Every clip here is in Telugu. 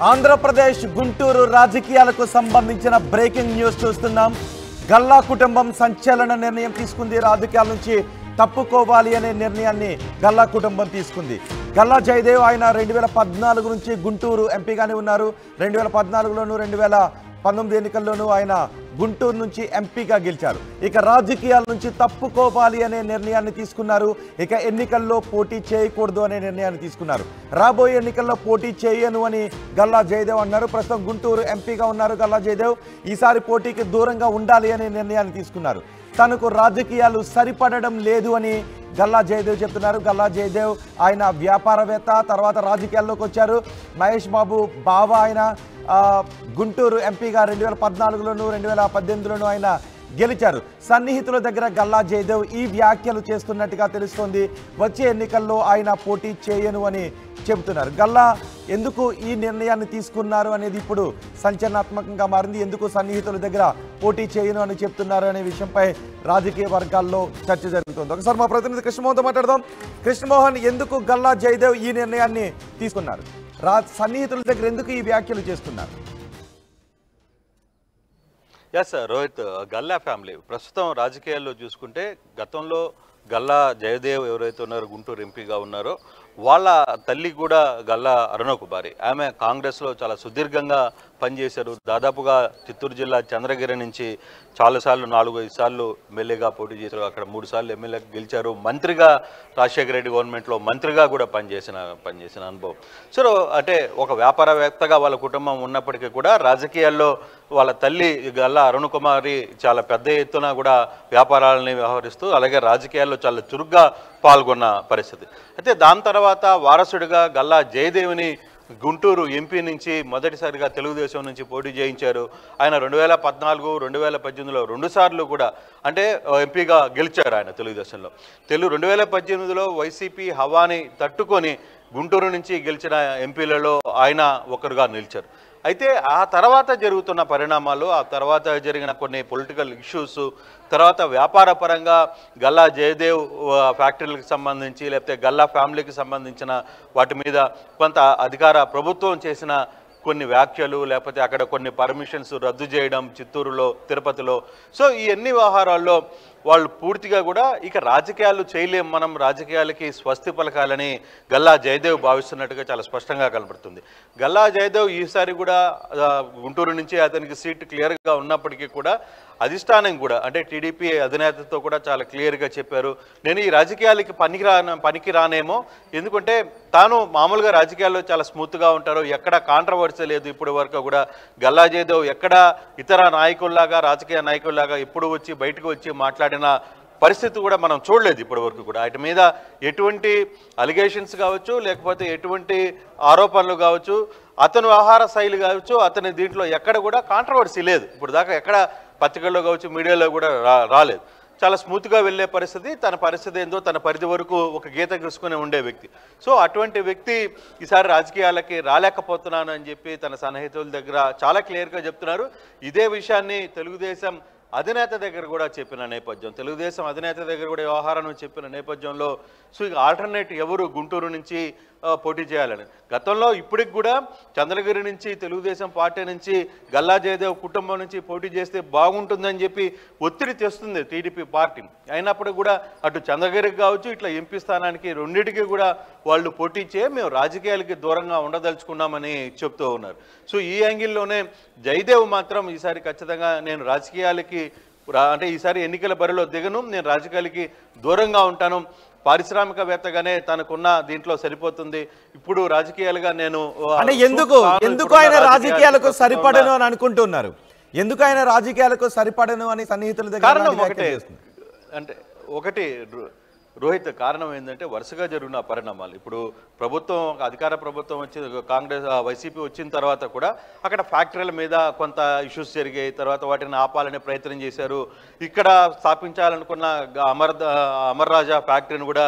ఆంధ్రప్రదేశ్ గుంటూరు రాజకీయాలకు సంబంధించిన బ్రేకింగ్ న్యూస్ చూస్తున్నాం. గల్లా కుటుంబం సంచలన నిర్ణయం తీసుకుంది. రాజకీయాల నుంచి తప్పుకోవాలి అనే నిర్ణయాన్ని గల్లా కుటుంబం తీసుకుంది. గల్లా జయదేవ్ ఆయన 2014 నుంచి గుంటూరు ఎంపీగానే ఉన్నారు. 2014లోను 2019 ఎన్నికల్లోనూ ఆయన గుంటూరు నుంచి ఎంపీగా గెలిచారు. ఇక రాజకీయాల నుంచి తప్పుకోవాలి అనే నిర్ణయాన్ని తీసుకున్నారు. ఇక ఎన్నికల్లో పోటీ చేయకూడదు అనే నిర్ణయాన్ని తీసుకున్నారు. రాబోయే ఎన్నికల్లో పోటీ చేయను అని గల్లా జయదేవ్ అన్నారు. ప్రస్తుతం గుంటూరు ఎంపీగా ఉన్నారు గల్లా జయదేవ్. ఈసారి పోటీకి దూరంగా ఉండాలి అనే నిర్ణయాన్ని తీసుకున్నారు. తనకు రాజకీయాలు సరిపడడం లేదు అని గల్లా జయదేవ్ చెప్తున్నారు. గల్లా జయదేవ్ ఆయన వ్యాపారవేత్త, తర్వాత రాజకీయాల్లోకి వచ్చారు. మహేష్ బాబు బావ ఆయన గుంటూరు ఎంపీగా 2014లోను 2018లోను ఆయన గెలిచారు. సన్నిహితుల దగ్గర గల్లా జయదేవ్ ఈ వ్యాఖ్యలు చేస్తున్నట్టుగా తెలుస్తోంది. వచ్చే ఎన్నికల్లో ఆయన పోటీ చేయను అని చెబుతున్నారు. గల్లా ఎందుకు ఈ నిర్ణయాన్ని తీసుకున్నారు అనేది ఇప్పుడు సంచలనాత్మకంగా మారింది. ఎందుకు సన్నిహితుల దగ్గర పోటీ చేయను అని చెప్తున్నారు అనే విషయంపై రాజకీయ వర్గాల్లో చర్చ జరుగుతుంది. ఒకసారి మా ప్రతినిధి కృష్ణమోహన్తో మాట్లాడదాం. కృష్ణమోహన్, ఎందుకు గల్లా జయదేవ్ ఈ నిర్ణయాన్ని తీసుకున్నారు? సన్నిహితుల దగ్గర ఎందుకు ఈ వ్యాఖ్యలు చేస్తున్నారు? ఎస్ రోహిత్, గల్లా ఫ్యామిలీ ప్రస్తుతం రాజకీయాల్లో చూసుకుంటే గతంలో గల్లా జయదేవ్ ఎవరైతే ఉన్నారో గుంటూరు ఎంపీగా ఉన్నారో వాళ్ళ తల్లి కూడా గల్లా అరుణకుమారి. ఆమె కాంగ్రెస్లో చాలా సుదీర్ఘంగా పనిచేశారు. దాదాపుగా చిత్తూరు జిల్లా చంద్రగిరి నుంచి చాలాసార్లు 4-5 సార్లు ఎమ్మెల్యేగా పోటీ చేశారు. అక్కడ 3 సార్లు ఎమ్మెల్యే గెలిచారు. మంత్రిగా రాజశేఖర రెడ్డి గవర్నమెంట్లో మంత్రిగా కూడా పనిచేసిన అనుభవం. సో అంటే ఒక వ్యాపారవేత్తగా వాళ్ళ కుటుంబం ఉన్నప్పటికీ కూడా రాజకీయాల్లో వాళ్ళ తల్లి గల్లా అరుణకుమారి చాలా పెద్ద ఎత్తున కూడా వ్యాపారాలని వ్యవహరిస్తూ అలాగే రాజకీయాల్లో చాలా చురుగ్గా పాల్గొన్న పరిస్థితి. అయితే దాని తర్వాత వారసుడిగా గల్లా జయదేవిని గుంటూరు ఎంపీ నుంచి మొదటిసారిగా తెలుగుదేశం నుంచి పోటీ చేయించారు. ఆయన 2014, 2018లో 2 సార్లు కూడా అంటే ఎంపీగా గెలిచారు ఆయన తెలుగుదేశంలో. 2018లో వైసీపీ హవాని తట్టుకొని గుంటూరు నుంచి గెలిచిన ఎంపీలలో ఆయన ఒకరుగా నిలిచారు. అయితే ఆ తర్వాత జరుగుతున్న పరిణామాలు, ఆ తర్వాత జరిగిన కొన్ని పొలిటికల్ ఇష్యూస్, తర్వాత వ్యాపార పరంగా గల్లా జయదేవ్ ఫ్యాక్టరీలకు సంబంధించి లేకపోతే గల్లా ఫ్యామిలీకి సంబంధించిన వాటి మీద కొంత అధికార ప్రభుత్వం చేసిన కొన్ని వ్యాఖ్యలు, లేకపోతే అక్కడ కొన్ని పర్మిషన్స్ రద్దు చేయడం చిత్తూరులో, తిరుపతిలో. సో ఈ అన్ని వ్యవహారాల్లో వాళ్ళు పూర్తిగా కూడా ఇక రాజకీయాలు చేయలేం, మనం రాజకీయాలకి స్వస్తి పలకాలని గల్లా జయదేవ్ భావిస్తున్నట్టుగా చాలా స్పష్టంగా కనబడుతుంది. గల్లా జయదేవ్ ఈసారి కూడా గుంటూరు నుంచి అతనికి సీట్ క్లియర్గా ఉన్నప్పటికీ కూడా అధిష్టానం కూడా అంటే టీడీపీ అధినేతతో కూడా చాలా క్లియర్గా చెప్పారు, నేను ఈ రాజకీయాలకి పనికి రానేమో, ఎందుకంటే తాను మామూలుగా రాజకీయాల్లో చాలా స్మూత్గా ఉంటారు, ఎక్కడ కాంట్రవర్సీ లేదు. ఇప్పటి వరకు కూడా గల్లా జయదేవ్ ఎక్కడ ఇతర నాయకుల్లాగా రాజకీయ నాయకుల్లాగా ఇప్పుడు వచ్చి బయటకు వచ్చి మాట్లాడిన పరిస్థితి కూడా మనం చూడలేదు ఇప్పటి వరకు కూడా. వాటి మీద ఎటువంటి అలిగేషన్స్ కావచ్చు, లేకపోతే ఎటువంటి ఆరోపణలు కావచ్చు, అతను వ్యవహార శైలి కావచ్చు, అతని దీంట్లో ఎక్కడ కూడా కాంట్రవర్సీ లేదు. ఇప్పుడు దాకా ఎక్కడ పత్రికల్లో కావచ్చు, మీడియాలో కూడా రాలేదు. చాలా స్మూత్గా వెళ్ళే పరిస్థితి, తన పరిస్థితి ఏందో తన పరిధి వరకు ఒక గీత గీసుకుని ఉండే వ్యక్తి. సో అటువంటి వ్యక్తి ఈసారి రాజకీయాలకి రాలేకపోతున్నాను అని చెప్పి తన సన్నిహితుల దగ్గర చాలా క్లియర్గా చెప్తున్నారు. ఇదే విషయాన్ని తెలుగుదేశం అధినేత దగ్గర కూడా చెప్పిన నేపథ్యం, తెలుగుదేశం అధినేత దగ్గర కూడా వ్యవహారం చెప్పిన నేపథ్యంలో సో ఇక ఆల్టర్నేట్ ఎవరు గుంటూరు నుంచి పోటీ చేయాలని గతంలో ఇప్పటికి కూడా చంద్రగిరి నుంచి తెలుగుదేశం పార్టీ నుంచి గల్లా జయదేవ్ కుటుంబం నుంచి పోటీ చేస్తే బాగుంటుందని చెప్పి ఒత్తిడి తెస్తుంది టీడీపీ పార్టీ. అయినప్పుడు కూడా అటు చంద్రగిరికి కావచ్చు, ఇట్లా ఎంపీ స్థానానికి రెండింటికి కూడా వాళ్ళు పోటీ మేము రాజకీయాలకి దూరంగా ఉండదలుచుకున్నామని చెప్తూ ఉన్నారు. సో ఈ యాంగిల్లోనే జయదేవ్ మాత్రం ఈసారి ఖచ్చితంగా నేను రాజకీయాలకి అంటే ఈసారి ఎన్నికల బరిలో దిగను, నేను రాజకీయాలకి దూరంగా ఉంటాను, పారిశ్రామికవేత్తగానే తనకున్న దీంట్లో సరిపోతుంది, ఇప్పుడు రాజకీయాలుగా నేను అంటే ఎందుకు ఆయన రాజకీయాలకు సరిపడను అని అనుకుంటున్నారు? ఎందుకు ఆయన రాజకీయాలకు సరిపడను అని సన్నిహితుల దగ్గర కారణం ఒకటే, అంటే ఒకటి రోహిత్, కారణం ఏంటంటే వరుసగా జరిగిన పరిణామాలు. ఇప్పుడు ప్రభుత్వం అధికార ప్రభుత్వం వచ్చి కాంగ్రెస్ వైసీపీ వచ్చిన తర్వాత కూడా అక్కడ ఫ్యాక్టరీల మీద కొంత ఇష్యూస్ జరిగాయి. తర్వాత వాటిని ఆపాలనే ప్రయత్నం చేశారు. ఇక్కడ స్థాపించాలనుకున్న అమర్ రాజా ఫ్యాక్టరీని కూడా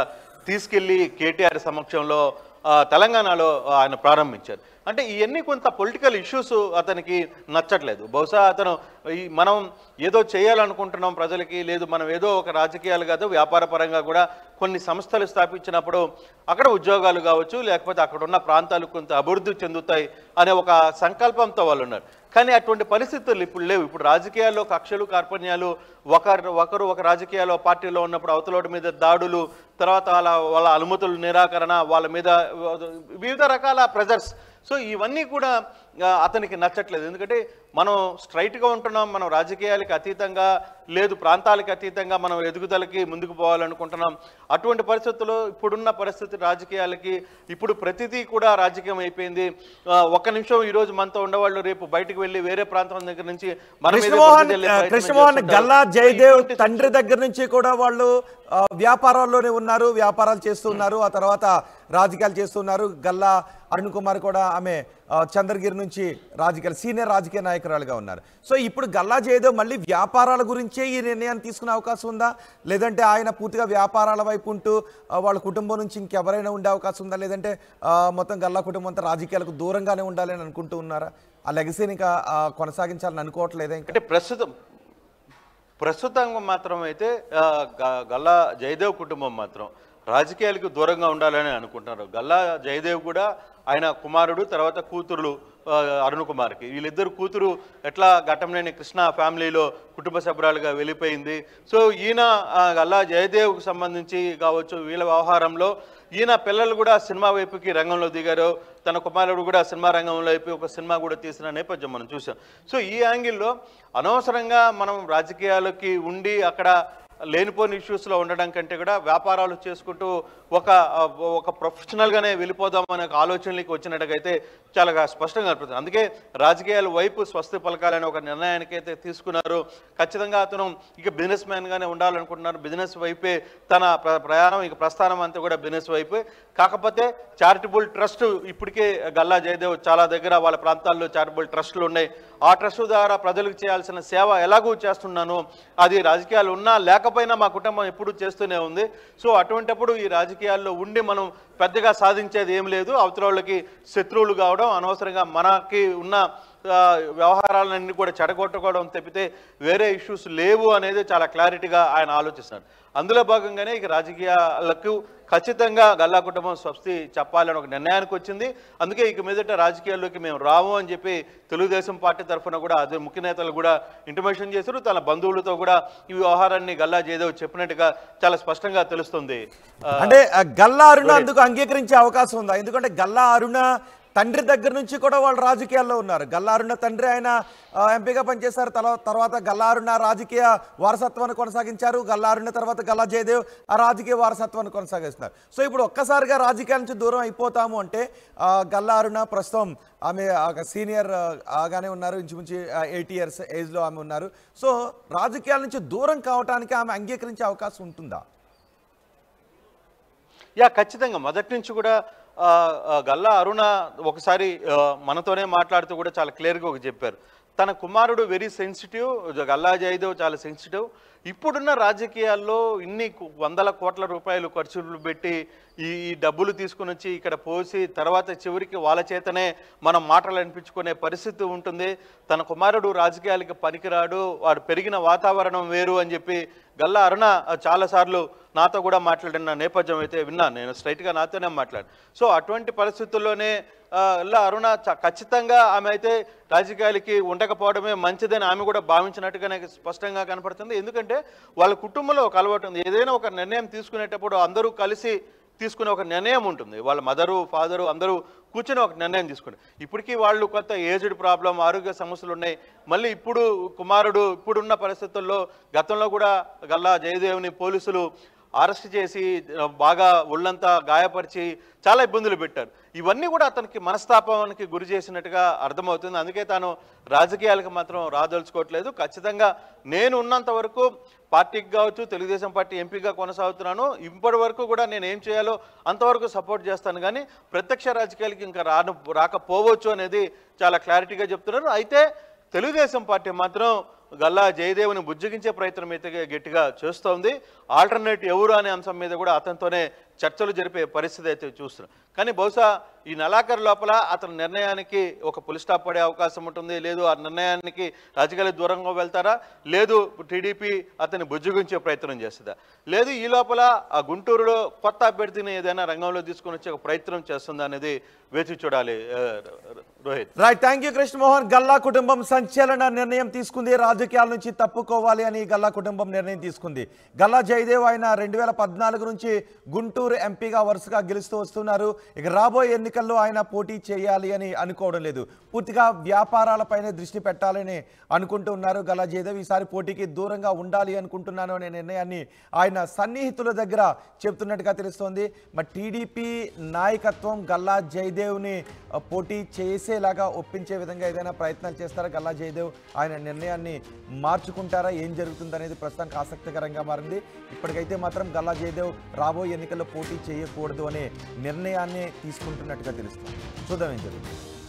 తీసుకెళ్లి కేటీఆర్ సమక్షంలో తెలంగాణలో ఆయన ప్రారంభించారు. అంటే ఇవన్నీ కొంత పొలిటికల్ ఇష్యూస్ అతనికి నచ్చట్లేదు. బహుశా అతను మనం ఏదో చేయాలనుకుంటున్నాం ప్రజలకి, లేదు మనం ఏదో ఒక రాజకీయాలు కాదు వ్యాపార పరంగా కూడా కొన్ని సంస్థలు స్థాపించినప్పుడు అక్కడ ఉద్యోగాలు కావచ్చు, లేకపోతే అక్కడ ఉన్న ప్రాంతాలు కొంత అభివృద్ధి చెందుతాయి అనే ఒక సంకల్పంతో వాళ్ళు ఉన్నారు. కానీ అటువంటి పరిస్థితులు ఇప్పుడు లేవు. ఇప్పుడు రాజకీయాల్లో కక్షలు కార్పణ్యాలు, ఒకరు ఒక రాజకీయాల్లో పార్టీలో ఉన్నప్పుడు అవతలోటి మీద దాడులు, తర్వాత వాళ్ళ అనుమతుల నిరాకరణ, వాళ్ళ మీద వివిధ రకాల ప్రెజర్స్. సో ఇవన్నీ కూడా అతనికి నచ్చట్లేదు. ఎందుకంటే మనం స్ట్రైట్గా ఉంటున్నాం, మనం రాజకీయాలకి అతీతంగా లేదు, ప్రాంతాలకి అతీతంగా మనం ఎదుగుదలకి ముందుకు పోవాలనుకుంటున్నాం. అటువంటి పరిస్థితుల్లో ఇప్పుడున్న పరిస్థితి రాజకీయాలకి ఇప్పుడు ప్రతిదీ కూడా రాజకీయం అయిపోయింది. ఒక్క నిమిషం ఈరోజు మనతో ఉండేవాళ్ళు రేపు బయటకు వెళ్ళి వేరే ప్రాంతం దగ్గర నుంచి కృష్ణమోహన్ గల్లా జయదేవ్ తండ్రి దగ్గర నుంచి కూడా వాళ్ళు వ్యాపారాల్లోనే ఉన్నారు, వ్యాపారాలు చేస్తున్నారు, ఆ తర్వాత రాజకీయాలు చేస్తున్నారు. గల్లా అరుణ్ కుమార్ కూడా ఆమె చంద్రగిరి నుంచి సీనియర్ రాజకీయ నాయకురాలుగా ఉన్నారు. సో ఇప్పుడు గల్లా జయదేవ్ మళ్ళీ వ్యాపారాల గురించే ఈ నిర్ణయాన్ని తీసుకునే అవకాశం ఉందా, లేదంటే ఆయన పూర్తిగా వ్యాపారాల వైపు ఉంటూ వాళ్ళ కుటుంబం నుంచి ఇంకెవరైనా ఉండే అవకాశం ఉందా, లేదంటే మొత్తం గల్లా కుటుంబం అంతా రాజకీయాలకు దూరంగానే ఉండాలని అనుకుంటూ ఉన్నారా? ఆ లెగసీని ఇంకా కొనసాగించాలని అనుకోవట్లేదా? ఇంకా ప్రస్తుతం మాత్రం అయితే గల్లా జయదేవ్ కుటుంబం మాత్రం రాజకీయాలకు దూరంగా ఉండాలని అనుకుంటున్నారు. గల్లా జయదేవ్ కూడా ఆయన కుమారుడు, తర్వాత కూతురు అరుణ్ కుమార్కి, వీళ్ళిద్దరు కూతురు ఎట్లా ఘట్టంనేని కృష్ణ ఫ్యామిలీలో కుటుంబ సభ్యురాలుగా వెళ్ళిపోయింది. సో ఈయన గల్లా జయదేవ్కి సంబంధించి కావచ్చు వీళ్ళ వ్యవహారంలో ఈయన పిల్లలు కూడా సినిమా వైపుకి రంగంలో దిగారు. తన కుమారుడు కూడా సినిమా రంగంలో అయిపోయి ఒక సినిమా కూడా తీసిన నేపథ్యం మనం చూసాం. సో ఈ యాంగిల్లో అనవసరంగా మనం రాజకీయాలకి ఉండి అక్కడ లేనిపోని ఇష్యూస్లో ఉండడం కంటే కూడా వ్యాపారాలు చేసుకుంటూ ఒక ప్రొఫెషనల్గానే వెళ్ళిపోదాం అనే ఆలోచనలకి వచ్చినట్టుగైతే చాలా స్పష్టంగా కనిపిస్తుంది. అందుకే రాజకీయాల వైపు స్వస్తి పలకాలని ఒక నిర్ణయానికి అయితే తీసుకున్నారు. ఖచ్చితంగా అతను ఇక బిజినెస్ మ్యాన్గానే ఉండాలనుకుంటున్నారు. బిజినెస్ వైపే తన ప్రయాణం, ఇక ప్రస్థానం అంతా కూడా బిజినెస్ వైపే. కాకపోతే చారిటబుల్ ట్రస్ట్ ఇప్పటికే గల్లా జయదేవ్ చాలా దగ్గర వాళ్ళ ప్రాంతాల్లో చారిటబుల్ ట్రస్టులు ఉన్నాయి. ఆ ట్రస్ట్ ద్వారా ప్రజలకు చేయాల్సిన సేవ ఎలాగూ చేస్తున్నాను, అది రాజకీయాలు ఉన్నా లేకపోయినా మా కుటుంబం ఎప్పుడూ చేస్తూనే ఉంది. సో అటువంటిప్పుడు ఈ రాజకీయాల్లో ఉండి మనం పెద్దగా సాధించేది ఏం లేదు, అవతల వాళ్ళకి శత్రువులు కావడం, అనవసరంగా మనకి ఉన్న వ్యవహారాలన్నీ కూడా చెడగొట్టుకోవడం తప్పితే వేరే ఇష్యూస్ లేవు అనేది చాలా క్లారిటీగా ఆయన ఆలోచిస్తున్నారు. అందులో భాగంగానే ఇక రాజకీయాలకు ఖచ్చితంగా గల్లా కుటుంబం స్వస్తి చెప్పాలని ఒక నిర్ణయానికి వచ్చింది. అందుకే ఇక మీదట రాజకీయాల్లోకి మేము రాము అని చెప్పి తెలుగుదేశం పార్టీ తరఫున కూడా అదే ముఖ్య నేతలు కూడా ఇంటిమేషన్ చేశారు. తన బంధువులతో కూడా ఈ వ్యవహారాన్ని గల్లా జయదేవ్ చెప్పినట్టుగా చాలా స్పష్టంగా తెలుస్తుంది. అంటే గల్లా అరుణ అందుకు అంగీకరించే అవకాశం ఉందా? ఎందుకంటే గల్లా అరుణ తండ్రి దగ్గర నుంచి కూడా వాళ్ళు రాజకీయాల్లో ఉన్నారు. గల్లా అరుణ తండ్రి ఆయన ఎంపీగా పనిచేశారు. తర్వాత గల్లా అరుణ రాజకీయ వారసత్వాన్ని కొనసాగించారు. గల్లా అరుణ తర్వాత గల్లా జయదేవ్ ఆ రాజకీయ వారసత్వాన్ని కొనసాగిస్తున్నారు. సో ఇప్పుడు ఒక్కసారిగా రాజకీయాల నుంచి దూరం అయిపోతాము అంటే గల్లా అరుణ ప్రస్తుతం ఆమె సీనియర్ గానే ఉన్నారు, ఇంచుమించు 80 years ఏజ్లో ఆమె ఉన్నారు. సో రాజకీయాల నుంచి దూరం కావడానికి ఆమె అంగీకరించే అవకాశం ఉంటుందా? ఖచ్చితంగా మొదటి నుంచి కూడా గల్లా అరుణ ఒకసారి మనతోనే మాట్లాడుతూ కూడా చాలా క్లియర్గా చెప్పారు. తన కుమారుడు వెరీ సెన్సిటివ్, గల్లా జయదేవ్ చాలా సెన్సిటివ్. ఇప్పుడున్న రాజకీయాల్లో ఇన్ని వందల కోట్ల రూపాయలు ఖర్చులు పెట్టి ఈ డబ్బులు తీసుకుని వచ్చి ఇక్కడ పోసి తర్వాత చివరికి వాళ్ళ చేతనే మనం మాటలు అనిపించుకునే పరిస్థితి ఉంటుంది. తన కుమారుడు రాజకీయాలకి పనికిరాడు, వాడు పెరిగిన వాతావరణం వేరు అని చెప్పి గల్లా అరుణ చాలాసార్లు నాతో కూడా మాట్లాడిన నేపథ్యం అయితే విన్నాను. నేను స్ట్రైట్గా నాతోనే మాట్లాడాను. సో అటువంటి పరిస్థితుల్లోనే గల్లా అరుణ ఖచ్చితంగా ఆమె అయితే రాజకీయాలకి ఉండకపోవడమే మంచిదని ఆమె కూడా భావించినట్టుగానే స్పష్టంగా కనపడుతుంది. ఎందుకంటే వాళ్ళ కుటుంబంలో ఒక అలవాటు ఉంది, ఏదైనా ఒక నిర్ణయం తీసుకునేటప్పుడు అందరూ కలిసి తీసుకునే ఒక నిర్ణయం ఉంటుంది. వాళ్ళ మదరు ఫాదరు అందరూ కూర్చొని ఒక నిర్ణయం తీసుకుంటారు. ఇప్పటికీ వాళ్ళు కొంత ఏజ్డ్ ప్రాబ్లం, ఆరోగ్య సమస్యలు ఉన్నాయి. మళ్ళీ ఇప్పుడు కుమారుడు ఇప్పుడున్న పరిస్థితుల్లో గతంలో కూడా గల్లా జయదేవ్ని పోలీసులు అరెస్ట్ చేసి బాగా ఒళ్ళంతా గాయపరిచి చాలా ఇబ్బందులు పెట్టారు. ఇవన్నీ కూడా అతనికి మనస్తాపానికి గురి చేసినట్టుగా అర్థమవుతుంది. అందుకే తాను రాజకీయాలకు మాత్రం రాదలుచుకోవట్లేదు. ఖచ్చితంగా నేను ఉన్నంత వరకు పార్టీకి కావచ్చు, తెలుగుదేశం పార్టీ ఎంపీగా కొనసాగుతున్నాను. ఇప్పటి వరకు కూడా నేను ఏం చేయాలో అంతవరకు సపోర్ట్ చేస్తాను, కానీ ప్రత్యక్ష రాజకీయాలకి ఇంకా రాకపోవచ్చు అనేది చాలా క్లారిటీగా చెప్తున్నారు. అయితే తెలుగుదేశం పార్టీ మాత్రం గల్లా జయదేవ్ని బుజ్జగించే ప్రయత్నం అయితే గట్టిగా చేస్తోంది. ఆల్టర్నేట్ ఎవరు అనే అంశం మీద కూడా అతనితోనే చర్చలు జరిపే పరిస్థితి అయితే చూస్తున్నాం. కానీ బహుశా ఈ నెలాఖరు లోపల అతని నిర్ణయానికి ఒక పులి స్టాప్ పడే అవకాశం ఉంటుంది. లేదు ఆ నిర్ణయానికి రాజకీయాలు దూరంగా వెళ్తారా, లేదు టీడీపీ అతన్ని బుజ్జగించే ప్రయత్నం చేస్తుందా, లేదు ఈ లోపల ఆ గుంటూరులో కొత్త అభ్యర్థిని ఏదైనా రంగంలో తీసుకొని వచ్చే ఒక ప్రయత్నం చేస్తుందా అనేది వేచి చూడాలి. Rohit. Right, thank you Krishnamohan. Galla కుటుంబం సంచలన నిర్ణయం తీసుకుంది. రాజకీయాల నుంచి తప్పుకోవాలి అని గల్లా కుటుంబం నిర్ణయం తీసుకుంది. గల్లా జయదేవ్ ఆయన 2014 నుంచి గుంటూరు ఎంపీగా వరుసగా గెలుస్తూ వస్తున్నారు. ఇక రాబోయే ఎన్నికల్లో ఆయన పోటీ చేయాలి అని అనుకోవడం లేదు. పూర్తిగా వ్యాపారాలపైనే దృష్టి పెట్టాలని అనుకుంటూ ఉన్నారు గల్లా జయదేవ్. ఈసారి పోటీకి దూరంగా ఉండాలి అనుకుంటున్నాను అనే నిర్ణయాన్ని ఆయన సన్నిహితుల దగ్గర చెప్తున్నట్టుగా తెలుస్తోంది. మరి టీడీపీ నాయకత్వం గల్లా జయదేవ్ని పోటీ చేసేలాగా ఒప్పించే విధంగా ఏదైనా ప్రయత్నాలు చేస్తారా గల్లా జయదేవ్? ఆయన నిర్ణయాన్ని మార్చుకుంటారా? ఏం జరుగుతుంది అనేది ప్రస్తుతానికి ఆసక్తికరంగా మారింది. ఇప్పటికైతే మాత్రం గల్లా జయదేవ్ రాబోయే ఎన్నికల్లో పోటీ చేయకూడదు అనే నిర్ణయాన్ని తీసుకుంటున్నట్టుగా తెలుస్తుంది. చూద్దాం ఏం జరుగుతుంది.